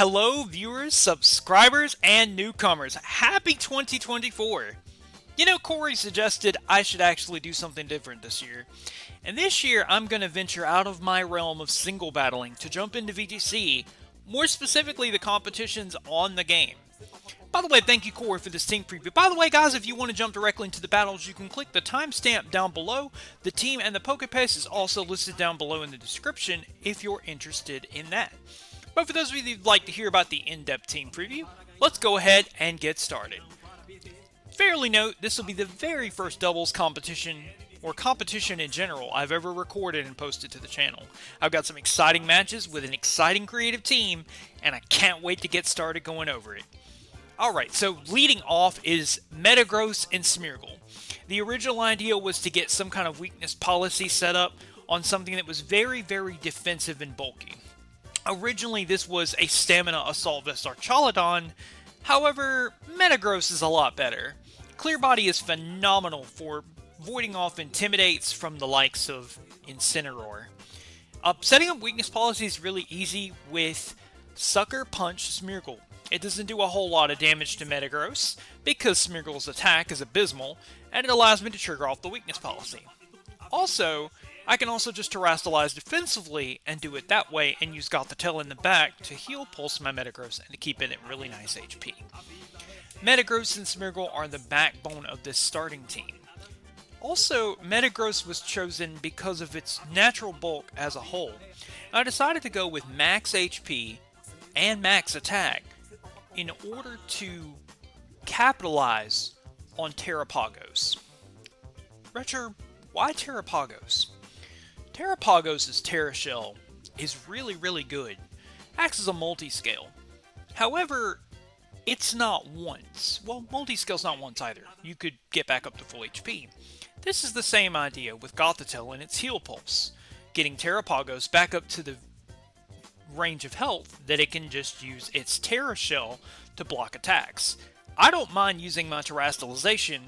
Hello, viewers, subscribers, and newcomers. Happy 2024! You know, Corey suggested I should actually do something different this year. And this year, I'm going to venture out of my realm of single battling to jump into VGC, more specifically the competitions on the game. By the way, thank you, Corey, for this team preview. By the way, guys, if you want to jump directly into the battles, you can click the timestamp down below. The team and the Pokepass is also listed down below in the description if you're interested in that. But for those of you who'd like to hear about the in-depth team preview, let's go ahead and get started. Fairly note, this will be the very first doubles competition, or competition in general, I've ever recorded and posted to the channel. I've got some exciting matches with an exciting creative team, and I can't wait to get started going over it. Alright, so leading off is Metagross and Smeargle. The original idea was to get some kind of weakness policy set up on something that was very, very defensive and bulky. Originally, this was a Stamina Assault Vest Archaludon, however, Metagross is a lot better. Clear Body is phenomenal for voiding off Intimidates from the likes of Incineroar. Setting up weakness policy is really easy with Sucker Punch Smeargle. It doesn't do a whole lot of damage to Metagross, because Smeargle's attack is abysmal, and it allows me to trigger off the weakness policy. Also, I can also just Terrastalize defensively and do it that way and use Gothitelle in the back to heal pulse my Metagross and to keep it at really nice HP. Metagross and Smeargle are the backbone of this starting team. Also, Metagross was chosen because of its natural bulk as a whole. I decided to go with max HP and max attack in order to capitalize on Terrapagos. Retro, why Terrapagos? Terrapagos' Tera Shell is really, really good. Acts as a multi-scale. However, it's not once. Well, multi-scale's not once either. You could get back up to full HP. This is the same idea with Gothitelle and its Heal Pulse, getting Terrapagos back up to the range of health that it can just use its Tera Shell to block attacks. I don't mind using my Terrastalization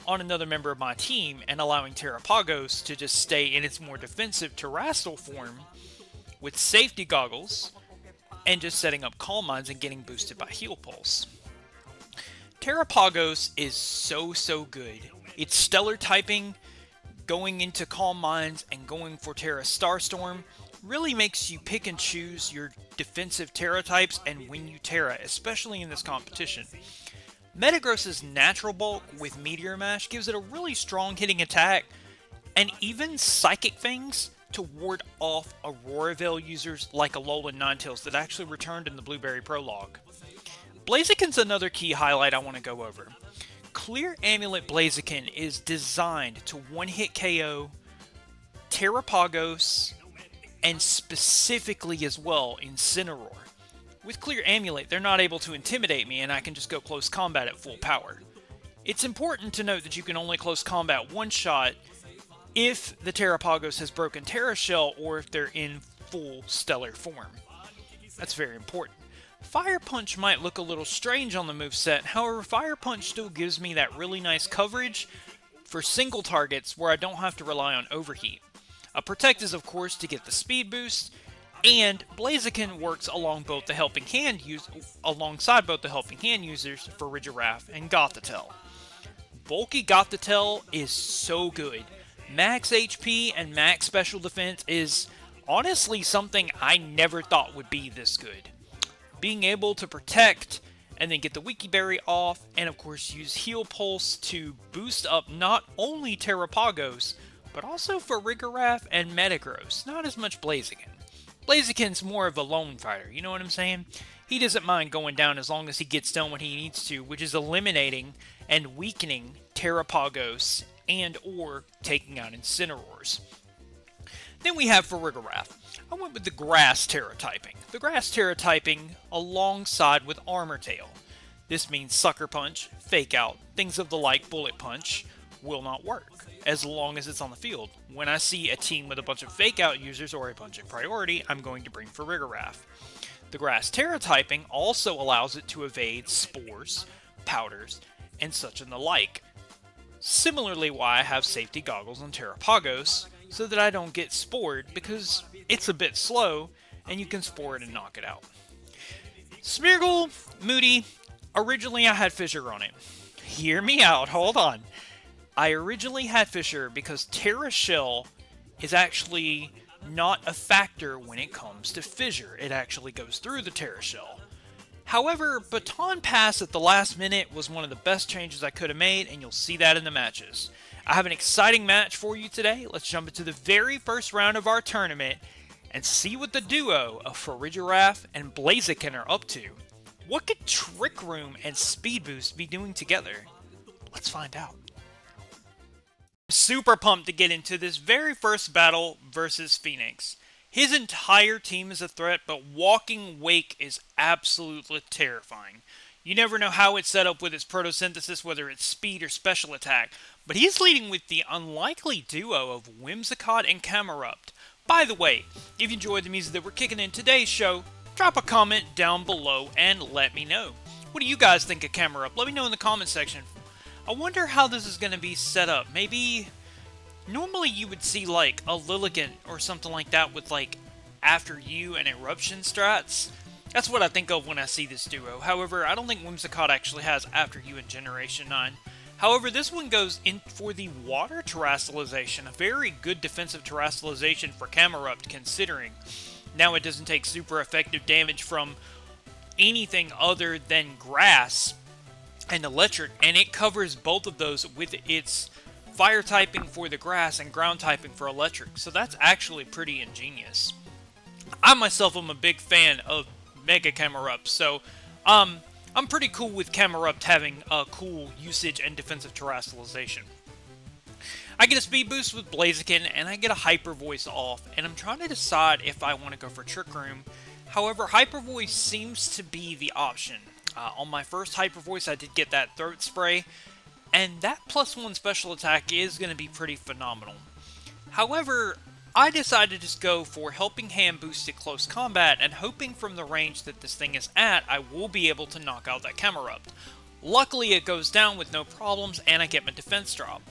on another member of my team and allowing Terrapagos to just stay in its more defensive Terrastal form with safety goggles and just setting up Calm Minds and getting boosted by Heal Pulse. Terrapagos is so good. Its Stellar typing, going into Calm Minds and going for Tera Starstorm, really makes you pick and choose your defensive Tera types and win you Tera, especially in this competition. Metagross' natural bulk with Meteor Mash gives it a really strong hitting attack, and even Psychic Fangs to ward off Aurora Veil users like Alolan Ninetales that actually returned in the Blueberry Prologue. Blaziken's another key highlight I want to go over. Clear Amulet Blaziken is designed to one-hit KO Terrapagos, and specifically as well Incineroar. With Clear Amulet, they're not able to intimidate me and I can just go close combat at full power. It's important to note that you can only close combat one shot if the Terrapagos has broken Tera Shell or if they're in full stellar form. That's very important. Fire Punch might look a little strange on the moveset, however Fire Punch still gives me that really nice coverage for single targets where I don't have to rely on Overheat. Protect is of course to get the speed boost, and Blaziken works alongside both the Helping Hand users for Farigiraf and Gothitelle. Bulky Gothitelle is so good. Max HP and max special defense is honestly something I never thought would be this good. Being able to protect and then get the Wiki Berry off, and of course use Heal Pulse to boost up not only Terrapagos, but also Farigiraf and Metagross, not as much Blaziken. Blaziken's more of a lone fighter, you know what I'm saying? He doesn't mind going down as long as he gets done what he needs to, which is eliminating and weakening Terrapagos and or taking out Incineroars. Then we have Farigiraf. I went with the Grass Tera typing. The Grass Tera typing alongside with Armor Tail. This means Sucker Punch, Fake Out, things of the like Bullet Punch will not work as long as it's on the field. When I see a team with a bunch of Fake Out users or a bunch of priority, I'm going to bring Farigiraf. The Grass Tera typing also allows it to evade Spores, Powders, and such and the like. Similarly why I have safety goggles on Terrapagos, so that I don't get spored, because it's a bit slow, and you can spore it and knock it out. Smeargle, Moody, originally I had Fissure on it. Hear me out, hold on. I originally had Fissure because Tera Shell is actually not a factor when it comes to Fissure. It actually goes through the Tera Shell. However, Baton Pass at the last minute was one of the best changes I could have made, and you'll see that in the matches. I have an exciting match for you today. Let's jump into the very first round of our tournament and see what the duo of Farigiraf and Blaziken are up to. What could Trick Room and Speed Boost be doing together? Let's find out. Super pumped to get into this very first battle versus Phoenix. His entire team is a threat, but Walking Wake is absolutely terrifying. You never know how it's set up with its photosynthesis, whether it's speed or special attack, but he's leading with the unlikely duo of Whimsicott and Camerupt. By the way, if you enjoyed the music that we're kicking in today's show, drop a comment down below and let me know. What do you guys think of Camerupt? Let me know in the comment section. I wonder how this is going to be set up. Maybe normally you would see like a Lilligant or something like that with like After You and Eruption strats. That's what I think of when I see this duo. However, I don't think Whimsicott actually has After You in Generation 9. However, this one goes in for the Water Terastallization, a very good defensive Terastallization for Camerupt considering. Now it doesn't take super effective damage from anything other than Grass and Electric, and it covers both of those with its Fire typing for the Grass and Ground typing for Electric, so that's actually pretty ingenious. I myself am a big fan of Mega Camerupt, so I'm pretty cool with Camerupt having a cool usage and defensive terastallization. I get a speed boost with Blaziken, and I get a Hyper Voice off, and I'm trying to decide if I want to go for Trick Room. However, Hyper Voice seems to be the option. On my first Hyper Voice, I did get that Throat Spray, and that +1 special attack is going to be pretty phenomenal. However, I decided to just go for Helping Hand boost at close combat, and hoping from the range that this thing is at, I will be able to knock out that Camerupt. Luckily, it goes down with no problems, and I get my defense drop.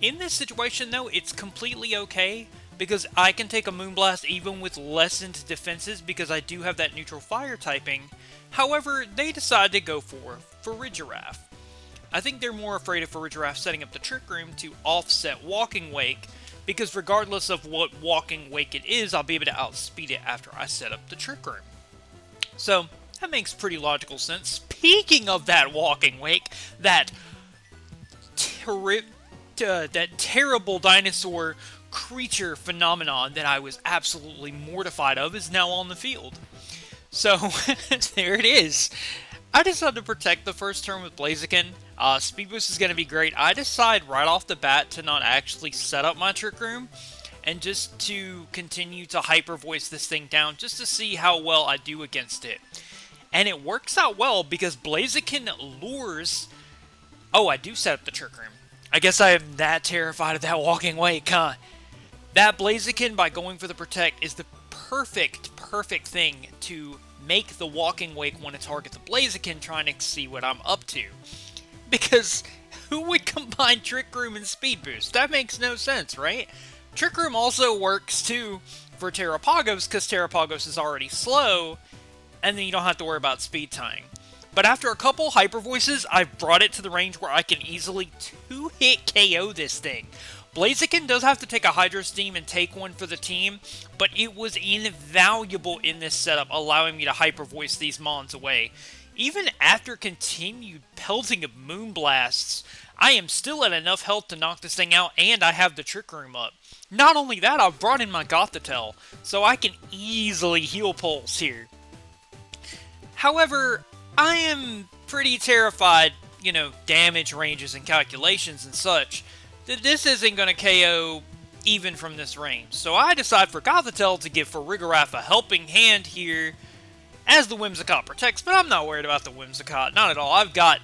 In this situation, though, it's completely okay, because I can take a Moonblast even with lessened defenses, because I do have that neutral fire typing. However, they decide to go for Farigiraf. I think they're more afraid of Farigiraf setting up the Trick Room to offset Walking Wake, because regardless of what Walking Wake it is, I'll be able to outspeed it after I set up the Trick Room. So, that makes pretty logical sense. Speaking of that Walking Wake, that terrible dinosaur creature phenomenon that I was absolutely mortified of is now on the field. So, there it is. I decided to protect the first turn with Blaziken. Speed Boost is going to be great. I decide right off the bat to not actually set up my Trick Room, and just to continue to Hyper Voice this thing down, just to see how well I do against it. And it works out well, because Blaziken lures... Oh, I do set up the Trick Room. I guess I am that terrified of that Walking Wake, huh? That Blaziken, by going for the Protect, is the perfect thing to make the Walking Wake want to target the Blaziken, trying to see what I'm up to. Because who would combine Trick Room and Speed Boost? That makes no sense, right? Trick Room also works too for Terrapagos, because Terrapagos is already slow, and then you don't have to worry about speed tying. But after a couple Hyper Voices, I've brought it to the range where I can easily 2-hit KO this thing. Blaziken does have to take a Hydro Steam and take one for the team, but it was invaluable in this setup, allowing me to Hyper Voice these Mons away. Even after continued pelting of Moonblasts, I am still at enough health to knock this thing out, and I have the Trick Room up. Not only that, I've brought in my Gothitelle, so I can easily heal Pulse here. However, I am pretty terrified, damage ranges and calculations and such, that this isn't going to KO even from this range. So I decide for Gothitelle to give Farigiraf a helping hand here, as the Whimsicott protects, but I'm not worried about the Whimsicott, not at all. I've got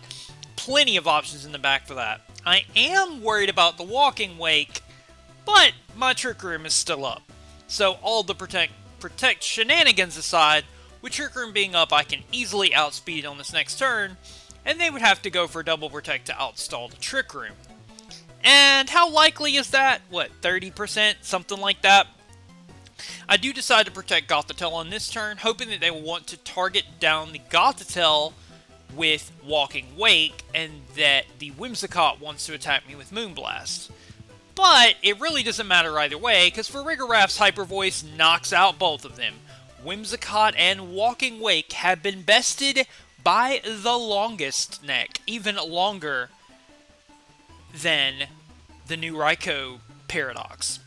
plenty of options in the back for that. I am worried about the Walking Wake, but my Trick Room is still up. So all the protect shenanigans aside, with Trick Room being up, I can easily outspeed on this next turn, and they would have to go for double protect to outstall the Trick Room. And how likely is that? What, 30%? Something like that? I do decide to protect Gothitelle on this turn, hoping that they will want to target down the Gothitelle with Walking Wake, and that the Whimsicott wants to attack me with Moonblast. But it really doesn't matter either way, because Farigiraf's Hyper Voice knocks out both of them. Whimsicott and Walking Wake have been bested by the longest neck, even longer than the new Raikou Paradox.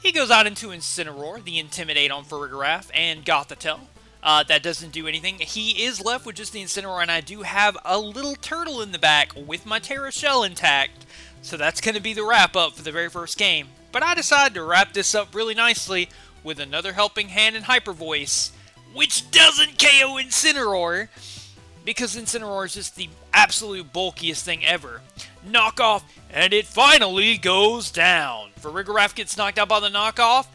He goes out into Incineroar, the Intimidate on Farigiraf, and Gothitelle. That doesn't do anything. He is left with just the Incineroar, and I do have a little turtle in the back with my Tera shell intact, so that's going to be the wrap-up for the very first game. But I decided to wrap this up really nicely with another Helping Hand and Hyper Voice, which doesn't KO Incineroar, because Incineroar is just the absolute bulkiest thing ever. Knockoff, and it finally goes down. Farigiraf gets knocked out by the knockoff,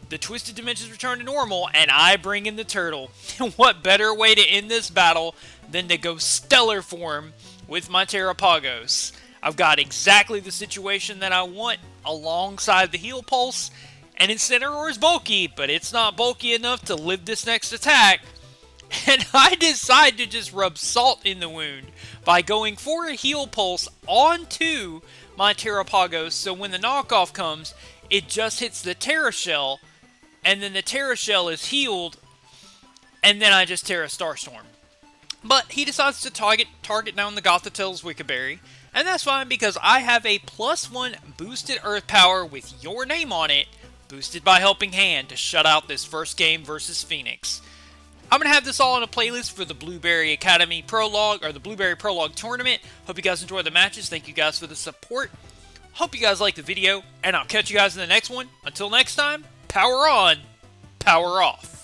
the Twisted Dimensions return to normal, and I bring in the turtle. What better way to end this battle than to go stellar form with my Terrapagos? I've got exactly the situation that I want alongside the Heal Pulse, and Incineroar is bulky, but it's not bulky enough to live this next attack. And I decide to just rub salt in the wound by going for a Heal Pulse onto my Terrapagos, so when the knockoff comes, it just hits the Tera Shell, and then the Tera Shell is healed, and then I just Tera Starstorm. But he decides to target down the Gothitelle's Wicked Berry, and that's fine because I have a +1 boosted Earth Power with your name on it, boosted by Helping Hand, to shut out this first game versus Phoenix. I'm going to have this all on a playlist for the Blueberry Academy Prologue, or the Blueberry Prologue Tournament. Hope you guys enjoy the matches. Thank you guys for the support. Hope you guys liked the video, and I'll catch you guys in the next one. Until next time, power on, power off.